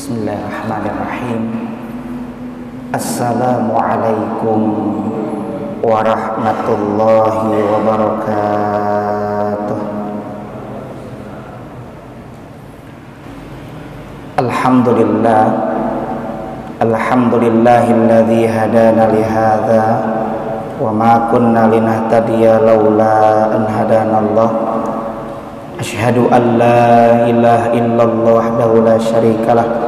Bismillahirrahmanirrahim. Assalamualaikum warahmatullahi wabarakatuh. Alhamdulillah, alhamdulillahilladzi hadana li hadza wa ma kunna linahtadiya laula an hadanallah. Asyhadu an la ilaha illallah wahdahu la syarikalah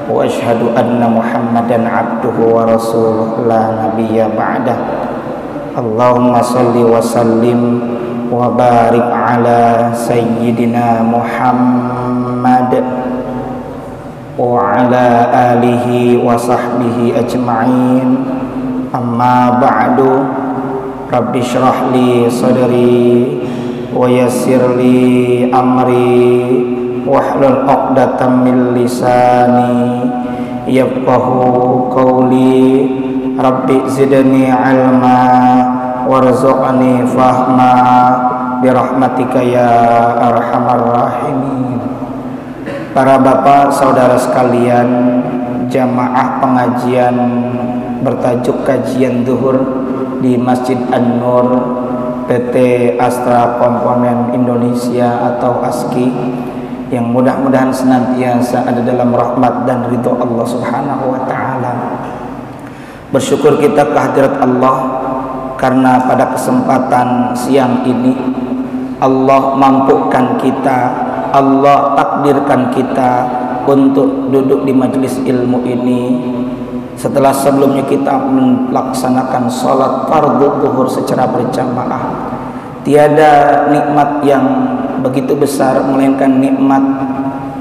wa asyhadu anna Muhammadan abduhu wa rasuluh la nabiyya ba'dah. Allahumma salli wa sallim wa barik ala sayyidina Muhammad wa ala alihi wa sahbihi ajma'in. Amma ba'du. Rabbi shrah li sadri wa yassir li amri wahlul 'uqdatam min lisani yafqahu qawli. Rabbi zidni ilma warzuqni fahma birahmatika ya arhamar rahimin. Para bapak saudara sekalian, jamaah pengajian bertajuk kajian zuhur di Masjid An-Nur PT Astra Komponen Indonesia atau ASKI, yang mudah-mudahan senantiasa ada dalam rahmat dan ridho Allah Subhanahu wa taala. Bersyukur kita kehadirat Allah karena pada kesempatan siang ini Allah mampukan kita, Allah takdirkan kita untuk duduk di majelis ilmu ini setelah sebelumnya kita melaksanakan sholat fardhu zuhur secara berjamaah. Tiada nikmat yang begitu besar melainkan nikmat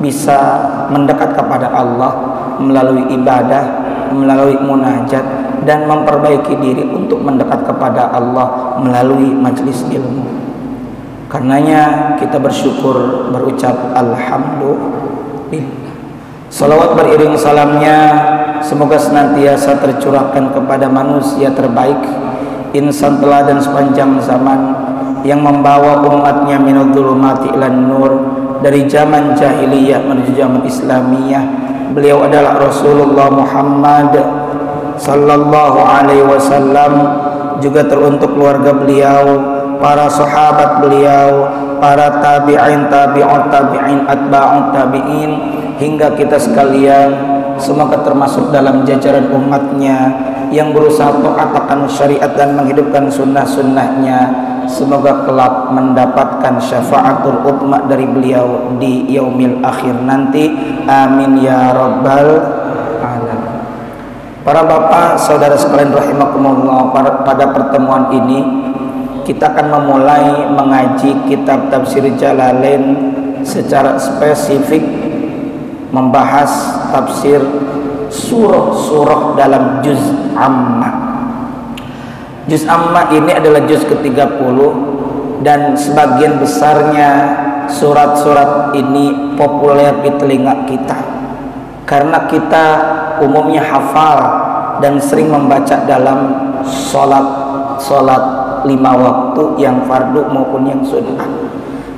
bisa mendekat kepada Allah melalui ibadah, melalui munajat, dan memperbaiki diri untuk mendekat kepada Allah melalui majelis ilmu. Karenanya kita bersyukur, berucap alhamdulillah. Salawat beriring salamnya semoga senantiasa tercurahkan kepada manusia terbaik, insan teladan sepanjang zaman, yang membawa umatnya minadh dhulumati ilan nur, dari zaman jahiliyah menuju zaman islamiyah. Beliau adalah Rasulullah Muhammad sallallahu alaihi wasallam, juga teruntuk keluarga beliau, para sahabat beliau, para tabi'in, tabi'ut tabi'in, atba'ut tabi'in, hingga kita sekalian semoga termasuk dalam jajaran umatnya yang berusaha taat akan syariat dan menghidupkan sunnah-sunnahnya. Semoga kelak mendapatkan syafaatul ummah dari beliau di yaumil akhir nanti. Amin ya rabbal alamin. Para bapak saudara sekalian rahimakumullah, pada pertemuan ini kita akan memulai mengaji kitab Tafsir Jalalain secara spesifik, membahas tafsir surah-surah dalam juz Amma. Juz Amma ini adalah juz ke-30, dan sebagian besarnya surat-surat ini populer di telinga kita karena kita umumnya hafal dan sering membaca dalam sholat 5 waktu yang fardu maupun yang sunnah.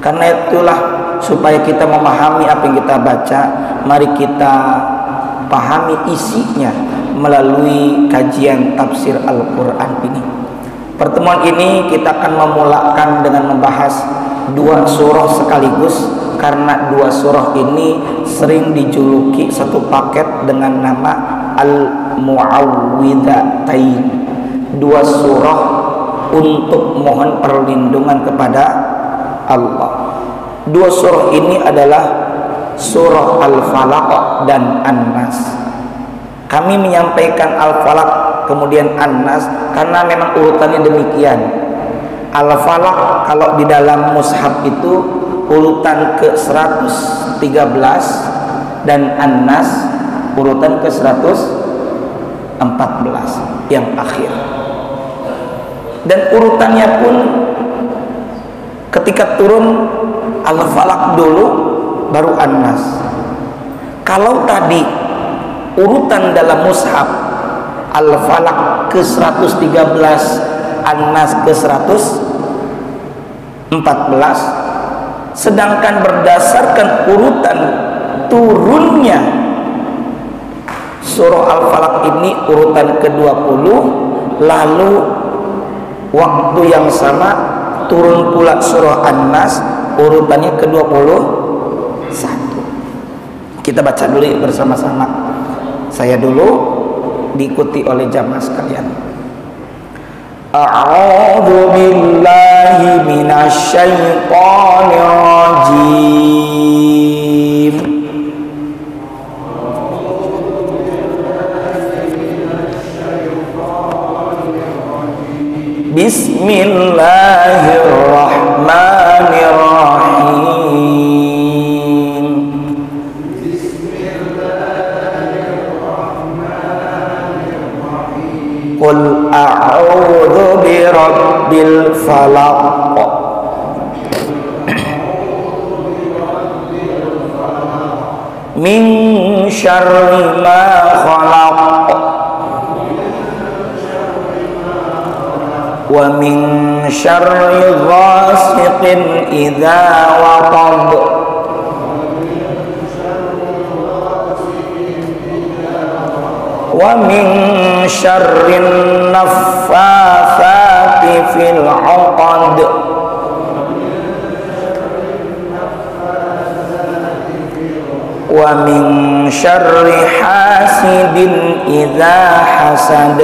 Karena itulah, supaya kita memahami apa yang kita baca, mari kita pahami isinya melalui kajian tafsir Al-Quran ini. Pertemuan ini kita akan memulakan dengan membahas 2 surah sekaligus, karena 2 surah ini sering dijuluki satu paket dengan nama Al-Mu'awwidhatain, 2 surah untuk mohon perlindungan kepada Allah. 2 surah ini adalah surah Al-Falaq dan An-Nas. Kami menyampaikan Al-Falaq kemudian An-Nas karena memang urutannya demikian. Al-Falaq kalau di dalam mushaf itu urutan ke-113, dan An-Nas urutan ke-114 yang akhir. Dan urutannya pun ketika turun Al-Falaq dulu baru An-Nas. Kalau tadi urutan dalam mushaf Al-Falaq ke-113, An-Nas ke-114, sedangkan berdasarkan urutan turunnya Surah Al-Falaq ini urutan ke-20, lalu waktu yang sama turun pula surah An-Nas urutannya ke-21. Kita baca dulu bersama-sama. Saya dulu, diikuti oleh jamaah sekalian. A'udzu billahi minasy syaithanir rajim. Bismillahirrahmanirrahim. Qul a'udzu birabbil falaq min syarri ma khalaq wa min syarri ghasiqin idza waqab wa min syarrin naffatsati fil 'uqad wa min syarri hasidin idza hasad.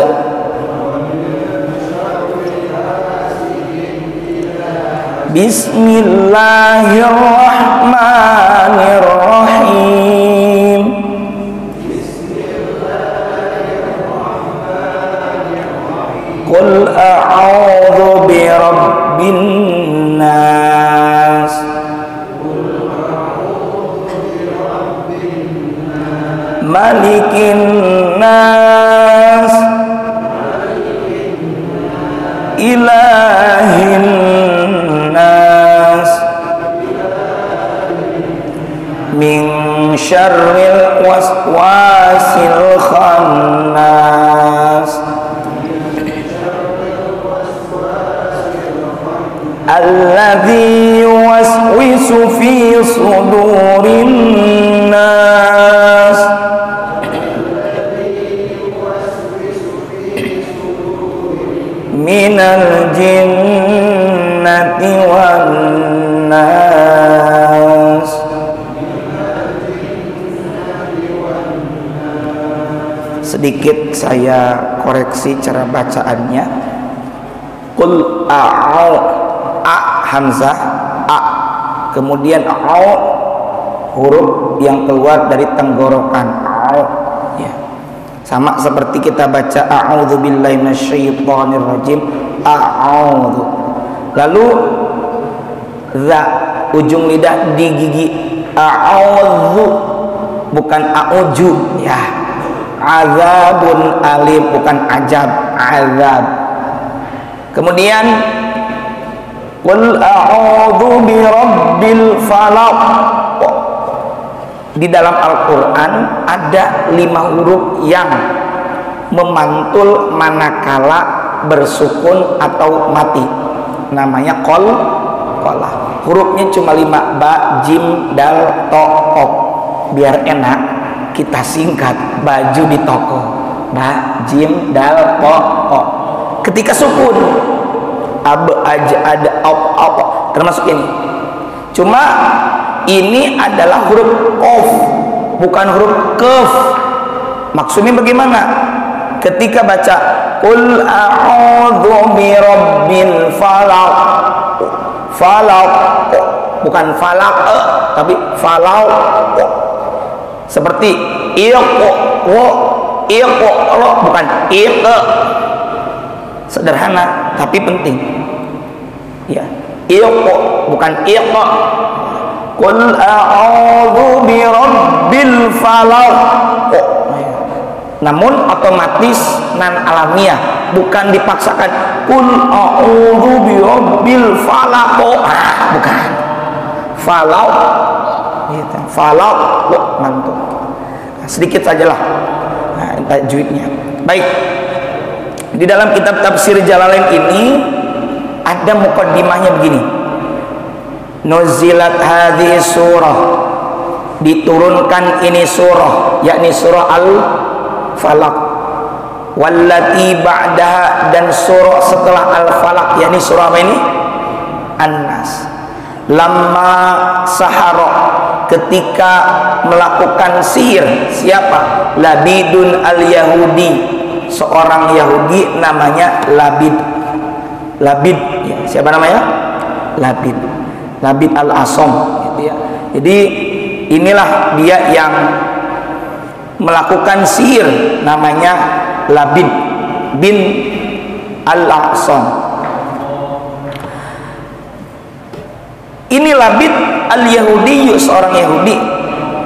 Bismillahirrahmanirrahim. Qul a'udzu birabbin nas malikin nas ilahin nas min syarril waswasil khannas alladzi yuwaswisu fi sudurin nas minal jinnati wan nas. Sedikit saya koreksi cara bacaannya. Qul a'u, a hamzah, a, kemudian a'u huruf yang keluar dari tenggorokan, a'u ya. Sama seperti kita baca a'udzu billahi minasyaitonir rajim, a'udzu. Lalu za, ujung lidah di gigi, a'udzu bukan a'uju ya. Azabun alim bukan ajab, azab. Kemudian qul a'udzu birabbil falaq. Di dalam Al-Quran ada 5 huruf yang memantul manakala bersukun atau mati, namanya qalah. Hurufnya cuma 5, ba, jim, dal, to, ok. Biar enak kita singkat, baju di toko, ba, jim, dal, to, ok. Ketika sukun ab, aj, ada, op, termasuk ini. Cuma ini adalah huruf qaf, bukan huruf qaf. Maksudnya bagaimana? Ketika baca qul a'udzu birabbil falaq, falaq bukan falaq tapi falaq. Seperti iqo, bukan iq. Sederhana tapi penting. Ya, iqo bukan iq. Qul a'udzu birabbil falaq. Namun otomatis nan alamiah, bukan dipaksakan. Qul a'udzu birabbil falaq. Bukan. Falaq. Gitu. Falaq mantuk. Sedikit sajalah tajwidnya. Baik. Di dalam kitab tafsir Jalalain ini ada muqaddimahnya begini. Nuzilat hadhihi surah, diturunkan ini surah, yakni surah falaq, wallati ba'daha, dan surah setelah al-falaq, yakni surah apa ini? An-Nas. Lamma sahara, ketika melakukan sihir. Siapa? Labidun al-Yahudi, seorang Yahudi namanya Labid. Labid, ya, siapa namanya? Labid. Labid al-Asom, gitu ya. Jadi inilah dia yang melakukan sihir, namanya Labid bin al-Asom. Ini Labid al-Yahudi, seorang Yahudi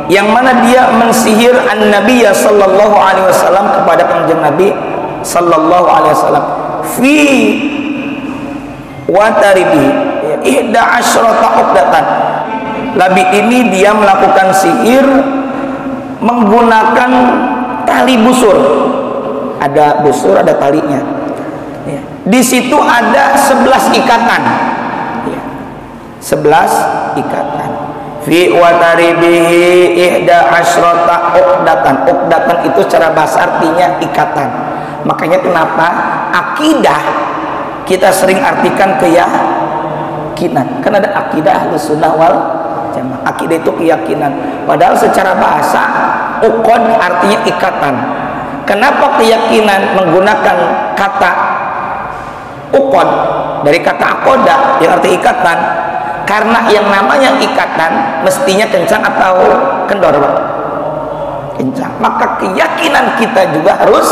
yang mana dia mensihir an-Nabi sallallahu alaihi wasallam, kepada kanjeng Nabi sallallahu alaihi wasallam, fi wataribi ihda asyrata uqdatan. Labid ini dia melakukan sihir menggunakan tali busur. Ada busur, ada talinya. Ya. Di situ ada 11 ikatan. Ya. 11 ikatan. Fi wataribihi ihda asyrata uqdatan. Uqdatan itu secara bahasa artinya ikatan. Makanya kenapa akidah kita sering artikan keyakinan. Kan ada akidah Ahlus Sunnah wal Jamaah. Akidah itu keyakinan. Padahal secara bahasa uqad artinya ikatan. Kenapa keyakinan menggunakan kata uqad dari kata aqoda yang arti ikatan? Karena yang namanya ikatan mestinya kencang atau kendor, Pak? Kencang. Maka keyakinan kita juga harus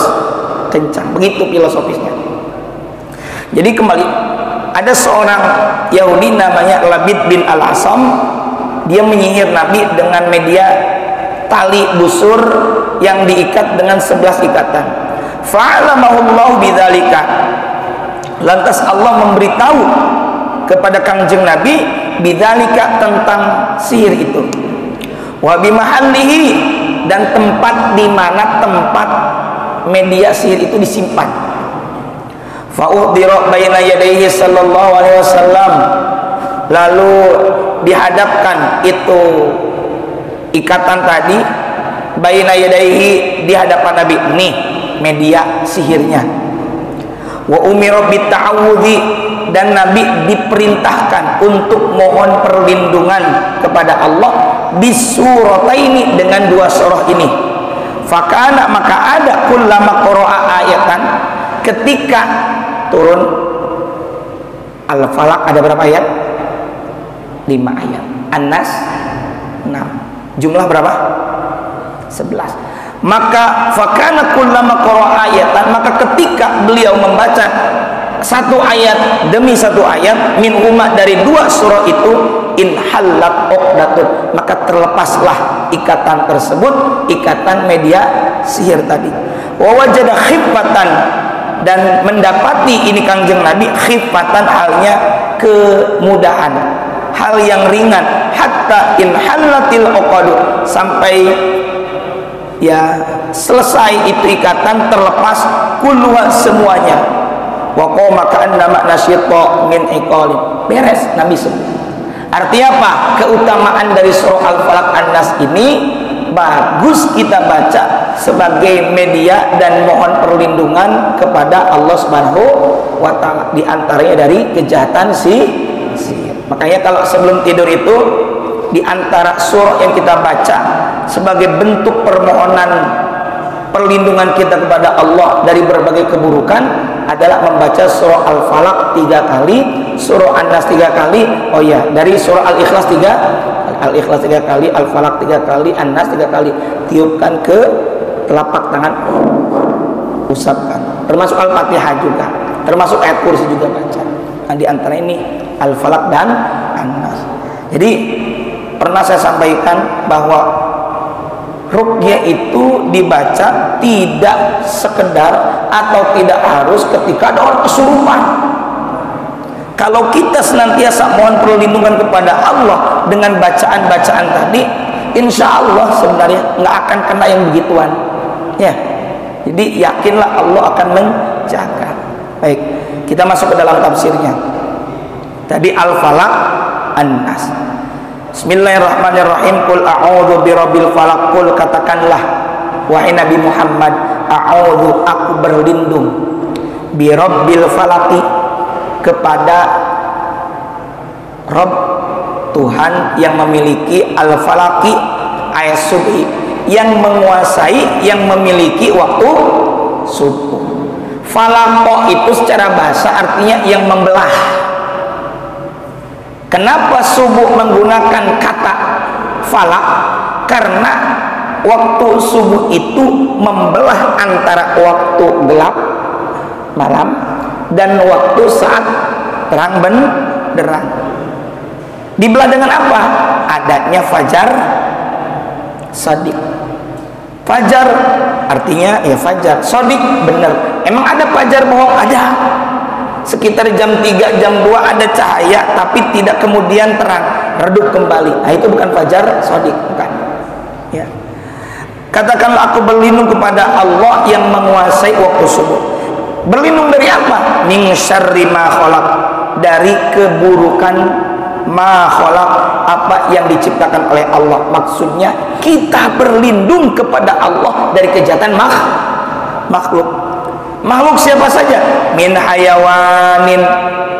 kencang. Begitu filosofisnya. Jadi kembali, ada seorang Yahudi namanya Labid bin al-Asam. Dia menyihir Nabi dengan media tali busur yang diikat dengan 11 ikatan. Fa'alamahullahu bidzalika. Lantas Allah memberitahu kepada kanjeng Nabi bidzalika, tentang sihir itu. Wa bimahallihi, dan tempat di mana tempat media sihir itu disimpan. Fa'udhira baina yadayhi sallallahu alaihi wasallam. Lalu dihadapkan itu ikatan tadi baina yadayhi, di hadapan Nabi. Nih media sihirnya. Wa umira bita'awudhi, dan Nabi diperintahkan untuk mohon perlindungan kepada Allah bisurataini, dengan 2 surah ini. Fakana, maka ada kullama qara'a ayatan, ketika turun Al-Falaq ada berapa ayat? 5 ayat. An-Nas 6. Jumlah berapa? 11. Maka fakana kullama qara'a ayatan, maka ketika beliau membaca satu ayat demi satu ayat min huma, dari 2 surah itu, in halat uqdatun, maka terlepaslah ikatan tersebut, ikatan media sihir tadi. Wa wajada khifatan, dan mendapati ini kanjeng Nabi khifatan, halnya kemudahan, hal yang ringan. Hatta in halatil uqadu, sampai ya selesai itu ikatan, terlepas kulluha, semuanya. Wa qoma ka'annama nasyita min iqalin, beres Nabi sembuh. Artinya apa? Keutamaan dari surah Al-Falaq An-Nas ini bagus kita baca sebagai media dan mohon perlindungan kepada Allah Subhanahu wa taala, di antaranya dari kejahatan sihir. Makanya kalau sebelum tidur itu, di antara surah yang kita baca sebagai bentuk permohonan perlindungan kita kepada Allah dari berbagai keburukan adalah membaca surah Al-Falaq 3 kali, surah An-Nas 3 kali. Oh ya, dari surah Al-Ikhlas 3 kali, Al-Falaq 3 kali, An-Nas 3 kali. Tiupkan ke telapak tangan, usapkan. Termasuk Al-Fatihah juga, termasuk ayat kursi juga baca. Nah, di antara ini Al-Falaq dan An-Nas. Jadi pernah saya sampaikan bahwa ruqyah itu dibaca tidak sekedar atau tidak harus ketika ada orang kesurupan. Kalau kita senantiasa mohon perlindungan kepada Allah dengan bacaan-bacaan tadi, insya Allah sebenarnya nggak akan kena yang begituan. Ya, jadi yakinlah Allah akan menjaga. Baik, kita masuk ke dalam tafsirnya. Tadi Al-Falaq, An-Nas. Bismillahirrahmanirrahim. Qul a'udzu birabbil falaq. Qul, katakanlah wahai Nabi Muhammad, a'udzu, aku berlindung, bi rabbil falaqi, kepada Rabb, Tuhan yang memiliki al-falaqi ayat subhi, yang menguasai, yang memiliki waktu subuh. Falaqo itu secara bahasa artinya yang membelah. Kenapa subuh menggunakan kata falak? Karena waktu subuh itu membelah antara waktu gelap malam dan waktu saat terang benderang. Dibelah dengan apa? Adanya fajar shadiq. Fajar artinya ya fajar, shadiq benar. Emang ada fajar bohong? Ada. Sekitar jam 3, jam 2 ada cahaya tapi tidak kemudian terang, redup kembali. Nah, itu bukan fajar shadiq, bukan. Ya. Katakanlah aku berlindung kepada Allah yang menguasai waktu subuh. Berlindung dari apa? Min syarri ma khalaq, dari keburukan ma khalaq, apa yang diciptakan oleh Allah. Maksudnya kita berlindung kepada Allah dari kejahatan makhluk. Makhluk siapa saja? Min hayawanin,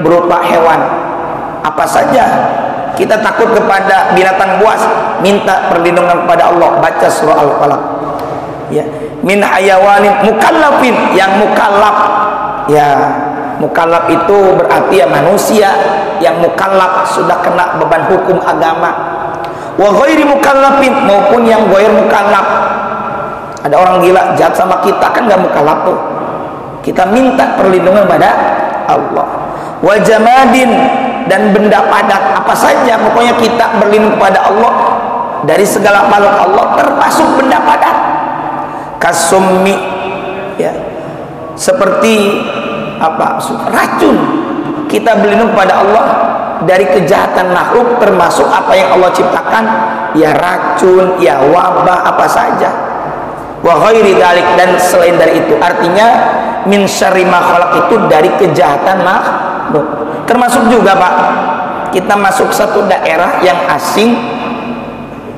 berupa hewan. Apa saja? Kita takut kepada binatang buas, minta perlindungan kepada Allah, baca surah Al-Falaq. Ya, min hayawanin mukallafin, yang mukallaf. Ya, mukallaf itu berarti ya manusia yang mukallaf, sudah kena beban hukum agama. Wa ghairi mukallafin, maupun yang ghair mukallaf. Ada orang gila jahat sama kita, kan nggak mukallaf tuh. Kita minta perlindungan pada Allah. Wa jamadin, dan benda padat, apa saja pokoknya kita berlindung kepada Allah dari segala makhluk Allah, termasuk benda padat. Kasummi, ya, seperti apa? Racun. Kita berlindung kepada Allah dari kejahatan makhluk, termasuk apa yang Allah ciptakan, ya racun, ya wabah, apa saja. Wa ghairi dzalik, dan selain dari itu. Artinya min syarri ma khalaq itu dari kejahatan makhluk. Termasuk juga Pak, kita masuk satu daerah yang asing,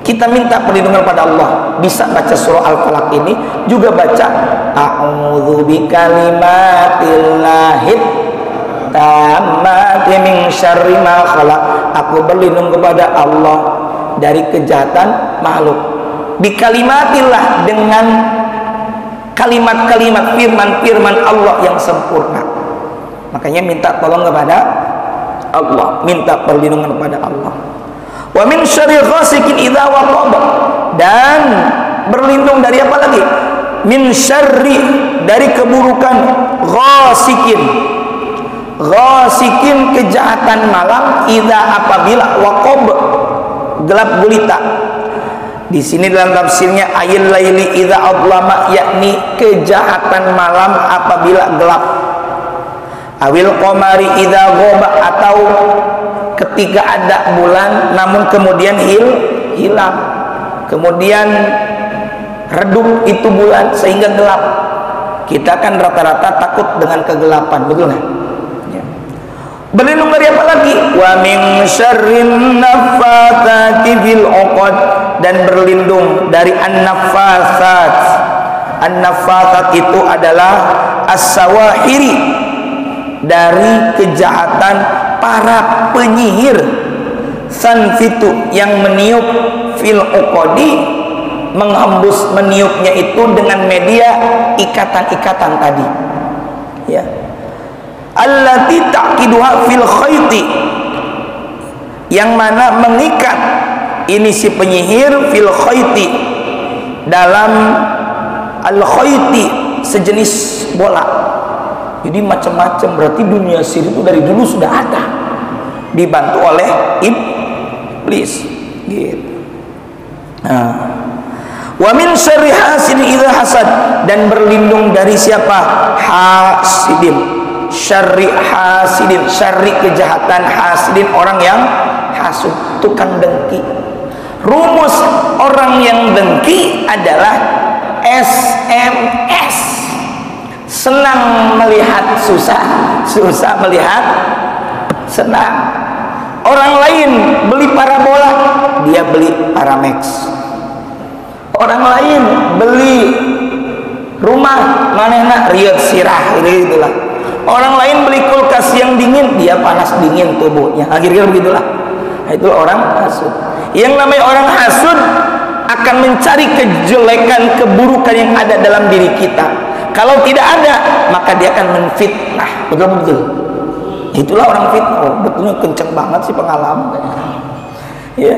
kita minta perlindungan pada Allah, bisa baca surah Al-Falaq ini, juga baca a'udzu bikalimatillahi tammati min syarri ma khalaq, aku berlindung kepada Allah dari kejahatan makhluk. Bikalimatillah, dengan kalimat-kalimat firman-firman Allah yang sempurna. Makanya minta tolong kepada Allah, minta perlindungan kepada Allah. Wa min syarri ghasikin idza waqab, dan berlindung dari apa lagi? Min syarri, dari keburukan ghasikin. Ghasikin, kejahatan malam, idza, apabila, waqab, gelap gulita. Di sini dalam tafsirnya ayil laili idza adlama, yakni kejahatan malam apabila gelap. Awil qamari idza ghaba, atau ketika ada bulan namun kemudian hilang. Kemudian redup itu bulan sehingga gelap. Kita kan rata-rata takut dengan kegelapan, betul nggak? Ya. Berlindung dari apa lagi? Wa min syarrin naffatsati fil 'uqad, dan berlindung dari an-naffatsat. An-naffatsat itu adalah as-sawahiri, dari kejahatan para penyihir. Sanfitu, yang meniup, fil 'uqadi, menghembus, meniupnya itu dengan media ikatan-ikatan tadi. Ya. Allati taqiduha fil khayti, yang mana mengikat ini si penyihir fil khayti, dalam al khayti, sejenis bola. Jadi macam-macam, berarti dunia sihir itu dari dulu sudah ada, dibantu oleh iblis gitu. Nah, wa min syarri hasidin idza hasad, dan berlindung dari siapa? Hasidin. Syarri hasidin, syarri kejahatan hasidin, orang yang hasud, tukang dengki. Rumus orang yang dengki adalah SMS. Senang melihat susah, susah melihat senang. Orang lain beli parabola, dia beli Paramex. Orang lain beli rumah manehna rieuh sirah gitulah. Orang lain beli kulkas yang dingin, dia panas dingin tubuhnya. Akhirnya begitulah. Itu orang hasud. Yang namanya orang hasud akan mencari kejelekan, keburukan yang ada dalam diri kita. Kalau tidak ada, maka dia akan menfitnah. Betul-betul. Itulah orang fitnah. Oh, betulnya kenceng banget sih pengalaman. Ya.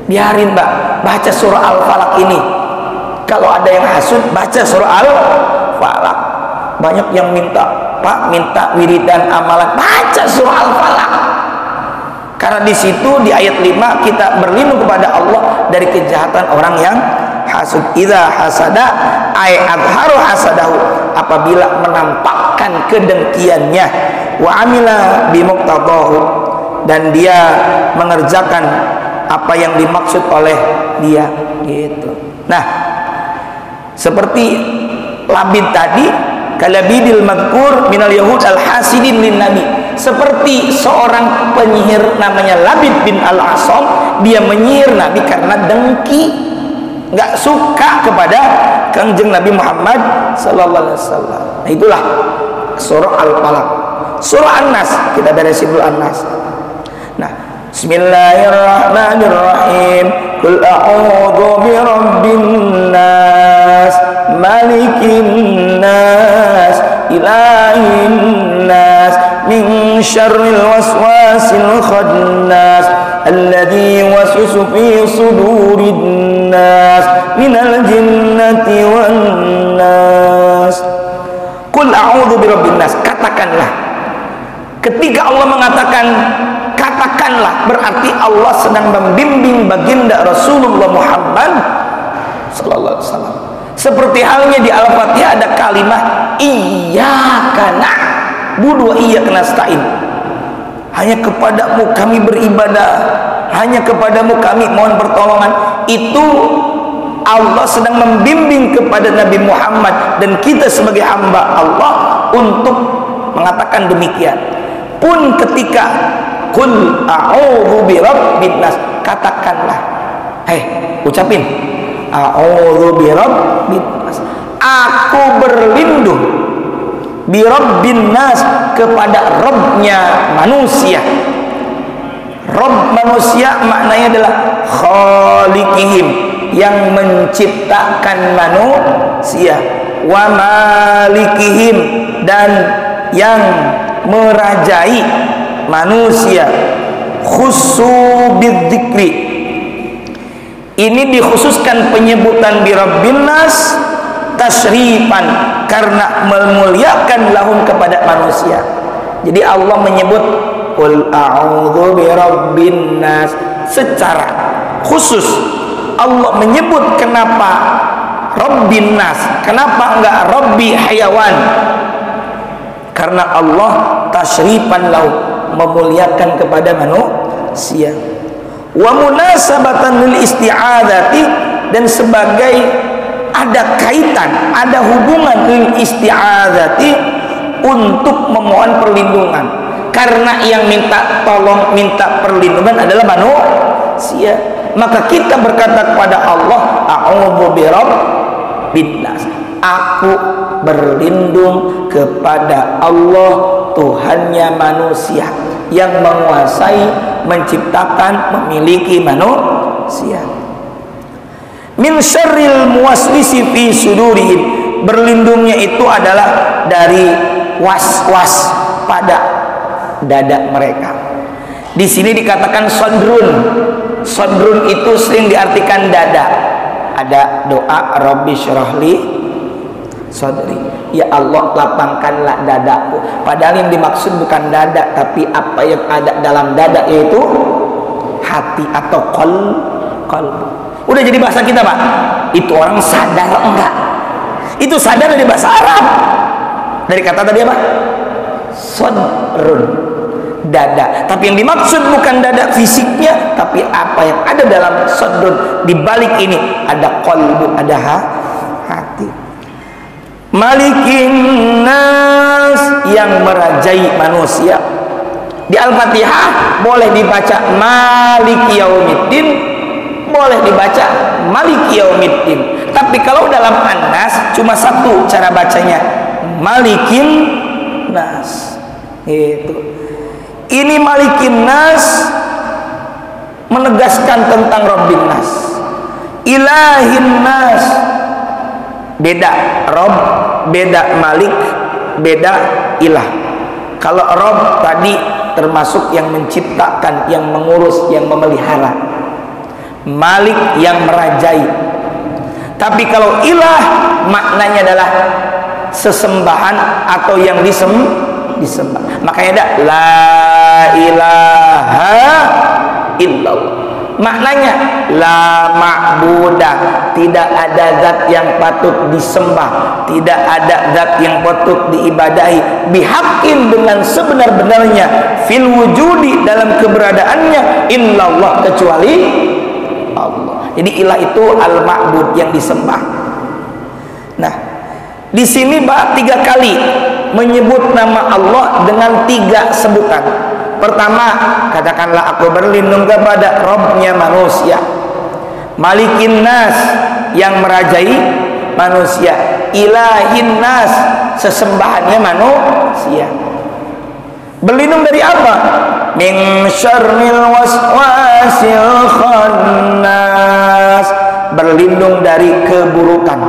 Biarin, Mbak, baca surah Al-Falaq ini. Kalau ada yang hasud, baca surah Al-Falaq. Banyak yang minta, Pak, minta wiridan amalan, baca surah Al-Falaq. Karena di situ di ayat 5 kita berlindung kepada Allah dari kejahatan orang yang hasud. Idza hasada ay adharu hasadahu, apabila menampakkan kedengkiannya, wa amila bimuqtadahu, dan dia mengerjakan apa yang dimaksud oleh dia gitu. Nah, seperti Labid tadi, kalabidil madkur minal yahud al-hasidin lin nabi, seperti seorang penyihir namanya Labid bin al-Asam, dia menyihir Nabi karena dengki, nggak suka kepada Kangjeng Nabi Muhammad sallallahu alaihi wasallam. Nah, itulah surah Al-Falaq. Surah An-Nas, kita beresin dulu An-Nas. Nah, bismillahirrahmanirrahim. Qul a'udzu birabbin nas, malikin nas, ilahin nas, min syarril waswasil khannas, alladzi yuwaswisu fi sudurin nas, minal jinnati wan nas. Qul a'udzu birabbin nas, katakanlah. Ketika Allah mengatakan katakanlah, berarti Allah sedang membimbing baginda Rasulullah Muhammad sallallahu alaihi wasallam. Seperti halnya di Al-Fatihah ada kalimat iyyaka na'budu wa iyyaka nasta'in. Hanya kepadamu kami beribadah, hanya kepadamu kami mohon pertolongan. Itu Allah sedang membimbing kepada Nabi Muhammad dan kita sebagai hamba Allah untuk mengatakan demikian. Pun ketika qul a'udzu birabbin nas, katakanlah, ucapin a'udzu birabbin nas, aku berlindung birabbin nas, kepada Rabbnya manusia. Rabb manusia maknanya adalah khaliqihim, yang menciptakan manusia, wa malikihim, dan yang merajai manusia. Khusu bidzikri, ini dikhususkan penyebutan birabbin nas tasrifan, karena memuliakan lahum kepada manusia. Jadi Allah menyebut qul a'udzu birabbin nas secara khusus. Allah menyebut kenapa Rabbin nas, kenapa enggak Rabbi hayawan? Karena Allah tasrifan lahu, memuliakan kepada manusia. Wa munasabatan lil isti'adzati, dan sebagai ada kaitan, ada hubungan lil isti'adzati, untuk memohon perlindungan. Karena yang minta tolong, minta perlindungan adalah manusia, maka kita berkata kepada Allah a'udzu birabbin nas, aku berlindung kepada Allah, Tuhannya manusia, yang menguasai, menciptakan, memiliki manusia. Min syarril muwaswisi fi sudurihim, berlindungnya itu adalah dari was-was pada dada mereka. Di sini dikatakan sodrun. Sodrun itu sering diartikan dada. Ada doa Rabbi syrahli sodri, ya Allah lapangkanlah dadaku. Padahal yang dimaksud bukan dada, tapi apa yang ada dalam dada, yaitu hati atau qalbu. Udah jadi bahasa kita, Pak. Itu orang sadar enggak? Itu sadar dari bahasa Arab. Dari kata tadi apa? Sodrun, dada. Tapi yang dimaksud bukan dada fisiknya, tapi apa yang ada dalam sodrun. Di balik ini ada qalbu, ada hati. Malikin nas, yang merajai manusia. Di Al-Fatihah boleh dibaca Maliki Yaumiddin, boleh dibaca Maliki Yaumiddin. Tapi kalau dalam An-Nas cuma satu cara bacanya, Malikin Nas. Itu. Ini Malikin Nas menegaskan tentang Rabbin Nas. Ilahin Nas. Beda Rabb, beda Malik, beda Ilah. Kalau Rabb tadi termasuk yang menciptakan, yang mengurus, yang memelihara. Malik yang merajai. Tapi kalau ilah maknanya adalah sesembahan atau yang disembah. Makanya ada la ilaha illallah. Maknanya la ma'budah, tidak ada zat yang patut disembah, tidak ada zat yang patut diibadahi bihaqqin dengan sebenar-benarnya fil wujudi dalam keberadaannya illallah kecuali Allah. Jadi ilah itu al-ma'bud yang disembah. Nah, di sini Pak 3 kali menyebut nama Allah dengan 3 sebutan. Pertama, katakanlah aku berlindung kepada Rabbnya manusia, Malikin Nas yang merajai manusia, Ilahin Nas sesembahannya manusia. Berlindung dari apa? Min syarril waswasil khannas. Berlindung dari keburukan,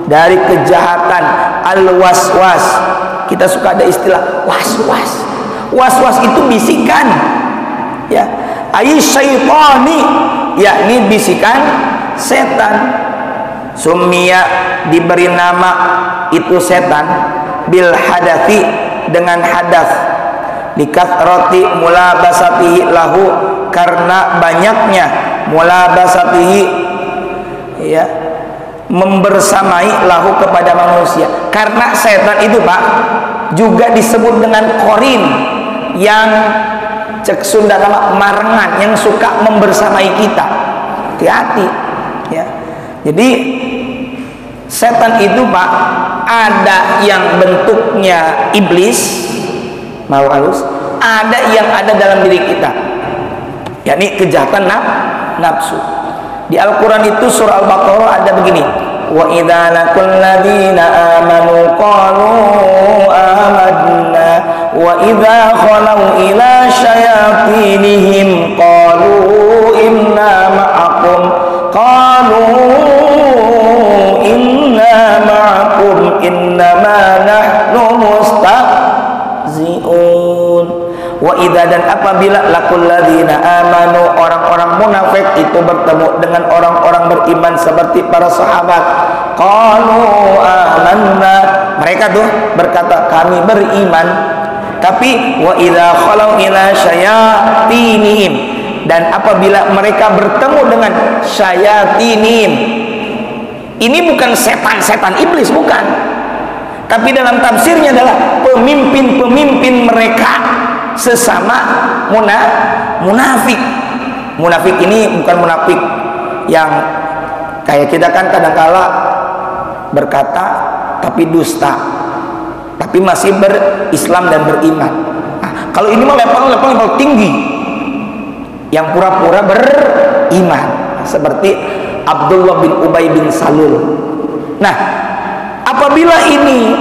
dari kejahatan al-waswas. Kita suka ada istilah was-was. Was-was itu bisikan, ya, ay syaitani, yakni bisikan setan. Summiya diberi nama itu setan bil hadathi dengan hadas, likathrati mulabasatihi lahu, karena banyaknya mulabasatihi, ya, membersamai lahu kepada manusia. Karena setan itu Pak juga disebut dengan korin, yang cek Sunda nama marengan, yang suka membersamai kita. Hati-hati, ya. Jadi setan itu Pak ada yang bentuknya iblis, mau halus, ada yang ada dalam diri kita, yakni kejahatan nafsu. Di Al-Quran itu surah Al-Baqarah ada begini, wa idza laqul ladzina amanu qalu amanna wa idza khalau ila syayatinihim qalu inna ma'akum innama nahnu mustahzi'un. Wa idza, dan apabila laqul ladzina amanu, orang-orang munafik itu bertemu dengan orang-orang beriman seperti para sahabat, qalu amanna, mereka tuh berkata kami beriman. Tapi wa idza khalau ila syayatinihim, dan apabila mereka bertemu dengan syayatinihim, ini bukan setan-setan iblis, bukan, tapi dalam tafsirnya adalah pemimpin-pemimpin mereka sesama munafik. Munafik ini bukan munafik yang kayak kita kan kadang-kala berkata tapi dusta, tapi masih berislam dan beriman. Nah, kalau ini mah level tinggi, yang pura-pura beriman, seperti Abdullah bin Ubay bin Salul. Nah, apabila ini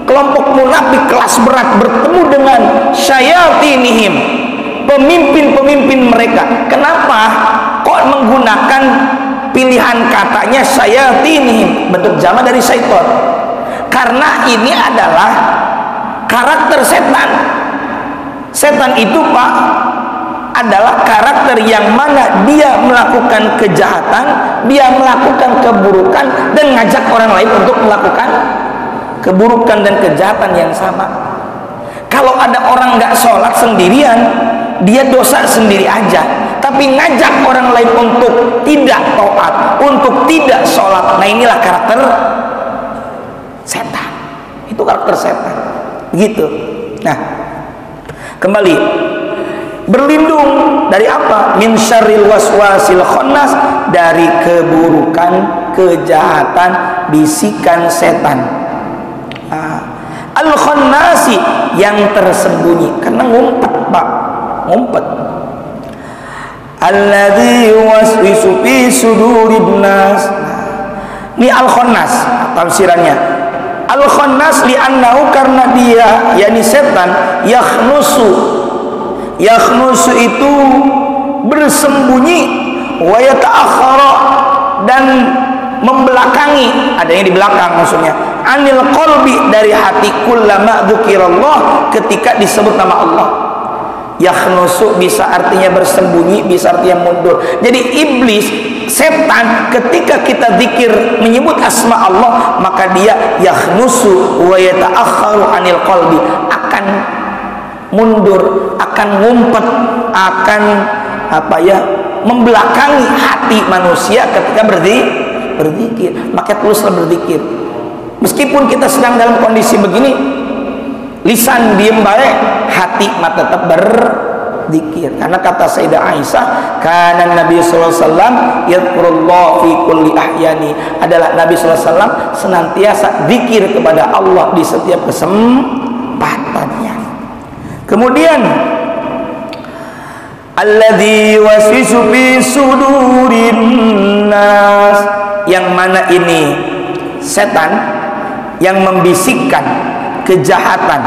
kelompok munafik kelas berat bertemu dengan syayatinihim, pemimpin-pemimpin mereka, kenapa kok menggunakan pilihan katanya syayatinihim, bentuk jamak dari syaitan? Karena ini adalah karakter setan. Setan itu Pak adalah karakter yang mana dia melakukan kejahatan, dia melakukan keburukan, dan ngajak orang lain untuk melakukan keburukan dan kejahatan yang sama. Kalau ada orang nggak sholat sendirian, dia dosa sendiri aja, tapi ngajak orang lain untuk tidak taat, untuk tidak sholat. Nah, inilah karakter setan. Itu karakter setan, gitu. Nah, kembali, berlindung dari apa? Min syarril waswasil khannas, dari keburukan, kejahatan, bisikan setan. Al-khannasi, yang tersembunyi, karena ngumpet Pak, ngumpet. Alladzi yuwaswisu fi sudurin nas, Ini al-khannas tafsirannya. Al-khannas li'annahu, karena dia yakni setan, yakhnusu itu bersembunyi, wa yata'akhkhara dan membelakangi, adanya di belakang maksudnya, anil qalbi dari hati, kullama dzukirallah ketika disebut nama Allah. Yakhnusu bisa artinya bersembunyi, bisa artinya mundur. Jadi iblis, setan, ketika kita zikir menyebut asma Allah, maka dia yakhnusu wa yata'akhkharu anil qalbi, akan mundur, akan ngumpet, akan membelakangi hati manusia ketika berzikir. Maka teruslah berzikir. Meskipun kita sedang dalam kondisi begini, lisan diem baik, hati mah tetap berzikir. Karena kata Sayyidah Aisyah, kana Nabi sallallahu alaihi wasallam yadhkurullah fi kulli ahyani, adalah Nabi sallallahu alaihi wasallam senantiasa zikir kepada Allah di setiap kesempatannya. Kemudian alladzi waswisu fi sudurin nas, yang mana ini setan yang membisikkan kejahatan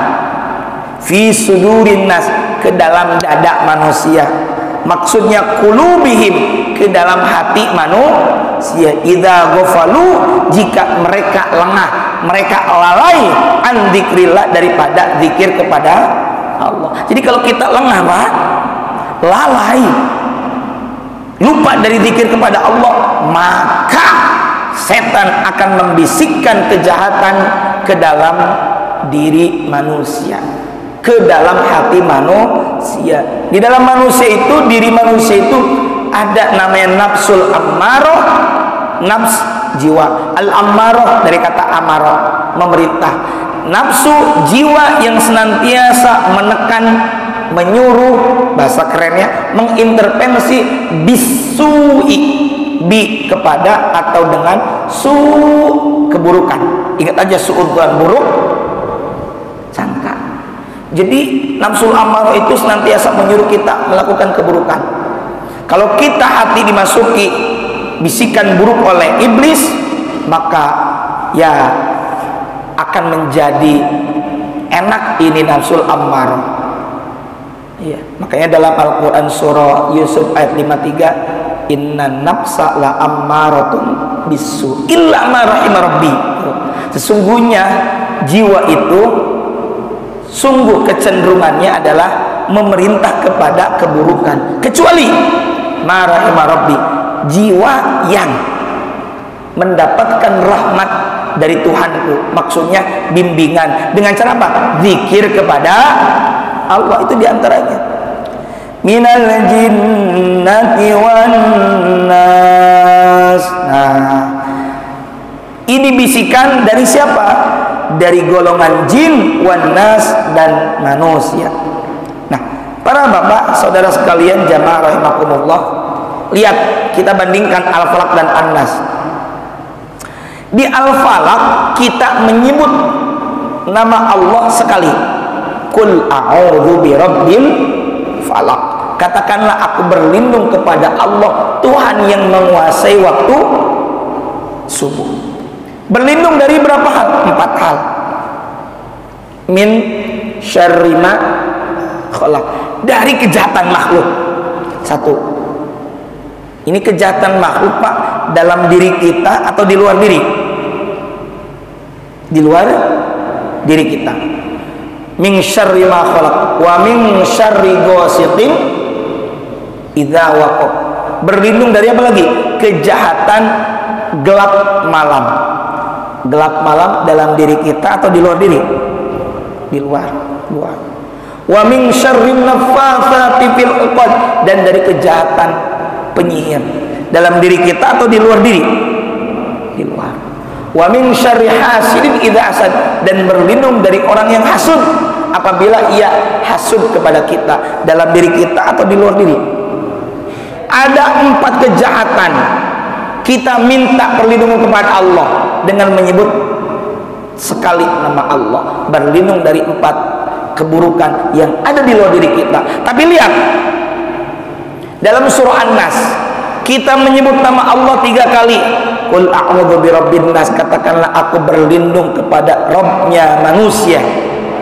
fi sudurin nas, ke dalam dada manusia, maksudnya qulubihim, ke dalam hati manusia. Idza ghafalu, jika mereka lengah, mereka lalai an dzikrillah, daripada zikir kepada Allah. Jadi kalau kita lengah, Pak, lalai, lupa dari zikir kepada Allah, maka setan akan membisikkan kejahatan ke dalam diri manusia, ke dalam hati manusia. Di dalam manusia itu, diri manusia itu ada namanya nafsul ammaroh, nafs jiwa. Al-ammaroh dari kata amarah, memerintah. Nafsu jiwa yang senantiasa menekan, menyuruh, bahasa kerennya mengintervensi, bisui, bi kepada atau dengan su, keburukan. Ingat aja, suudzon, buruk sangka. Jadi nafsul amarah itu senantiasa menyuruh kita melakukan keburukan. Kalau kita hati dimasuki bisikan buruk oleh iblis, maka ya akan menjadi enak ini nafsul amarah. Ya, makanya dalam Al-Quran surah Yusuf ayat 53, inna nafsa la ammaratun bisu illa ma rahima rabbi. Sesungguhnya jiwa itu sungguh kecenderungannya adalah memerintah kepada keburukan, kecuali ma rahima rabbi, jiwa yang mendapatkan rahmat dari Tuhanku, maksudnya bimbingan dengan cara apa? Zikir kepada Allah. Itu diantaranya minal jinnati wan nas. Nah, ini bisikan dari siapa? Dari golongan jin, wan nas, dan manusia. Nah, para bapak saudara sekalian jamaah rahimakumullah, lihat, kita bandingkan Al-Falaq dan An-Nas. Di Al-Falaq kita menyebut nama Allah sekali, Qul a'udzu birabbil falaq. Katakanlah aku berlindung kepada Allah, Tuhan yang menguasai waktu subuh. Berlindung dari berapa hal? 4 hal. Min syarri ma khalaq, dari kejahatan makhluk. 1. Ini kejahatan makhluk, Pak, dalam diri kita atau di luar diri? Di luar diri kita. Min syarri ma khalaq wa min syarri ghasiqin idza waqab. Berlindung dari apa lagi? Kejahatan gelap malam. Gelap malam dalam diri kita atau di luar diri? Di luar. Wa min syarri naffatsati fil 'uqad, dan dari kejahatan penyihir dalam diri kita atau di luar diri? Di luar. Wa min syarri hasidin idza hasad, dan berlindung dari orang yang hasud apabila ia hasud kepada kita, dalam diri kita atau di luar diri. Ada 4 kejahatan, kita minta perlindungan kepada Allah dengan menyebut sekali nama Allah, berlindung dari 4 keburukan yang ada di luar diri kita. Tapi lihat, dalam surah An-Nas kita menyebut nama Allah 3 kali, qul a'udzu birabbin nas, katakanlah aku berlindung kepada Rabbnya manusia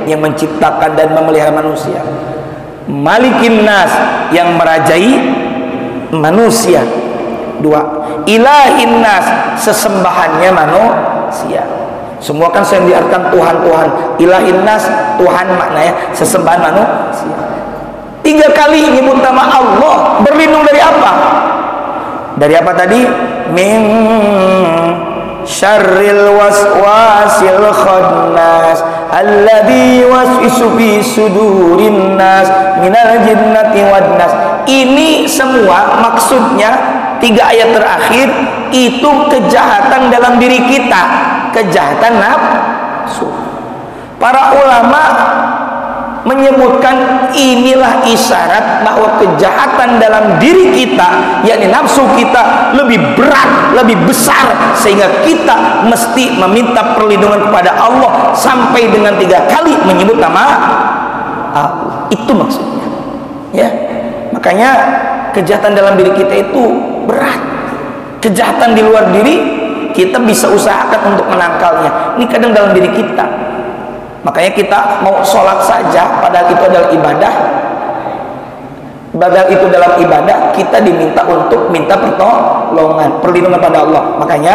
yang menciptakan dan memelihara manusia, malikin nas yang merajai manusia, dua, ilahin nas sesembahannya manusia. Semua kan saya diartikan Tuhan. Ilahin nas Tuhan maknanya sesembahan manusia. 3 kali nyebut nama Allah, berlindung dari apa? Dari apa tadi? Min syarril waswasil khannas alladzi waswisu fi sudurin nas minal jinnati wan nas. Ini semua maksudnya 3 ayat terakhir itu kejahatan dalam diri kita, kejahatan nafsu. Para ulama menyebutkan inilah isyarat bahwa kejahatan dalam diri kita, yakni nafsu kita, lebih berat, lebih besar, sehingga kita mesti meminta perlindungan kepada Allah sampai dengan 3 kali menyebut nama Allah. Itu maksudnya, ya. Makanya kejahatan dalam diri kita itu berat. Kejahatan di luar diri kita bisa usahakan untuk menangkalnya. Ini kadang dalam diri kita. Makanya kita mau sholat saja, padahal itu adalah ibadah. Padahal itu dalam ibadah, kita diminta untuk minta pertolongan, perlindungan pada Allah. Makanya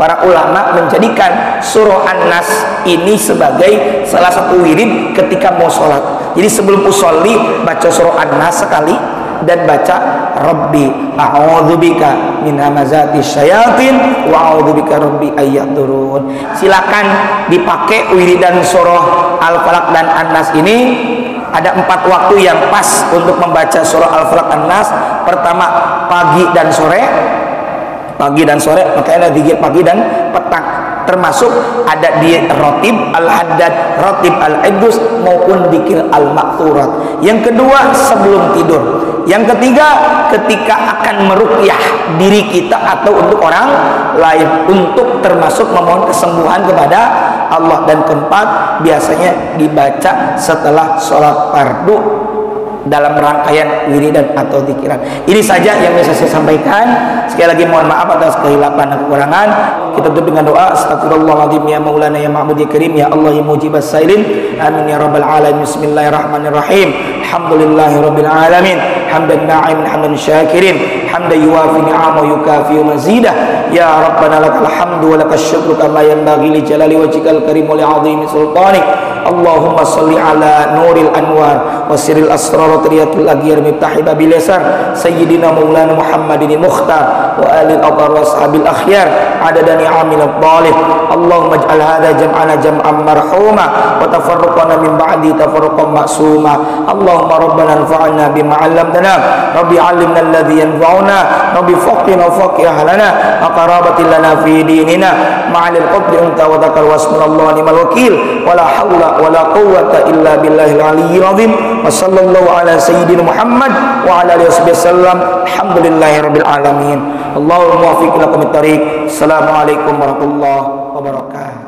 para ulama menjadikan surah An-Nas ini sebagai salah satu wirid ketika mau sholat. Jadi sebelum usolli baca surah An-Nas sekali, dan baca Rabbi a'udzubika min hamazati syayatin wa a'udzubika rabbi ayyadurun. Silakan dipakai wiridan surah Al-Falaq dan An-Nas ini. Ada 4 waktu yang pas untuk membaca surah Al-Falaq An-Nas. Pertama pagi dan sore. Pagi dan sore, makanya ada zikir pagi dan petang. Termasuk ada di Ratib Al-Haddad, Ratib Al-Idrus maupun zikir Al-Ma'thurat. Yang kedua sebelum tidur. Yang ketiga ketika akan meruqyah diri kita atau untuk orang lain, untuk termasuk memohon kesembuhan kepada Allah. Dan keempat biasanya dibaca setelah sholat fardu dalam rangkaian wiridan atau zikiran. Ini saja yang bisa saya sampaikan. Sekali lagi mohon maaf atas kehilapan dan kekurangan. Kita tutup dengan doa. Astagfirullahaladzim ya maulana ya ma'bud ya karim ya Allah ya mujibas sailin. Amin ya rabbal alamin. Bismillahirrahmanirrahim. Alhamdulillahi rabbil alamin. Hamdan na'imin hamdan syakirin. Hamdan yuwafi ni'ama yukafi mazidah. Ya Rabbana lakal hamdu wa lakal syukru kama yanbaghi li jalali wajhikal karim wa li 'azimi sultanik. Allahumma salli ala nuril anwar wa sirril asrar triyatul aghyar miftahi babil yasar sayyidina maulana Muhammadin mukhtar wa alil athar wa ashabil akhyar adada ni'amil dhalih. Allahumma ij'al hadha jam'ana jam'an marhuma wa tafarruqana min ba'di tafarruqan ma'suma. Allahumma rabbana anfa'na bima 'allamtana rabbi 'allimna alladhi yanfa'una rabbi faqina faqih lana wa qarabatin lana fi dinina ma'al qadri anta wa dzakar wasmullahi ni'mal wakil wa la haula wala quwwata illa billahil aliyyil azim. Wa sallallahu ala sayyidina Muhammad wa ala alihi wasallam. Alhamdulillahi rabbil alamin. Allahumma waffiqna ila aqwamit thariq. Assalamualaikum warahmatullahi wabarakatuh.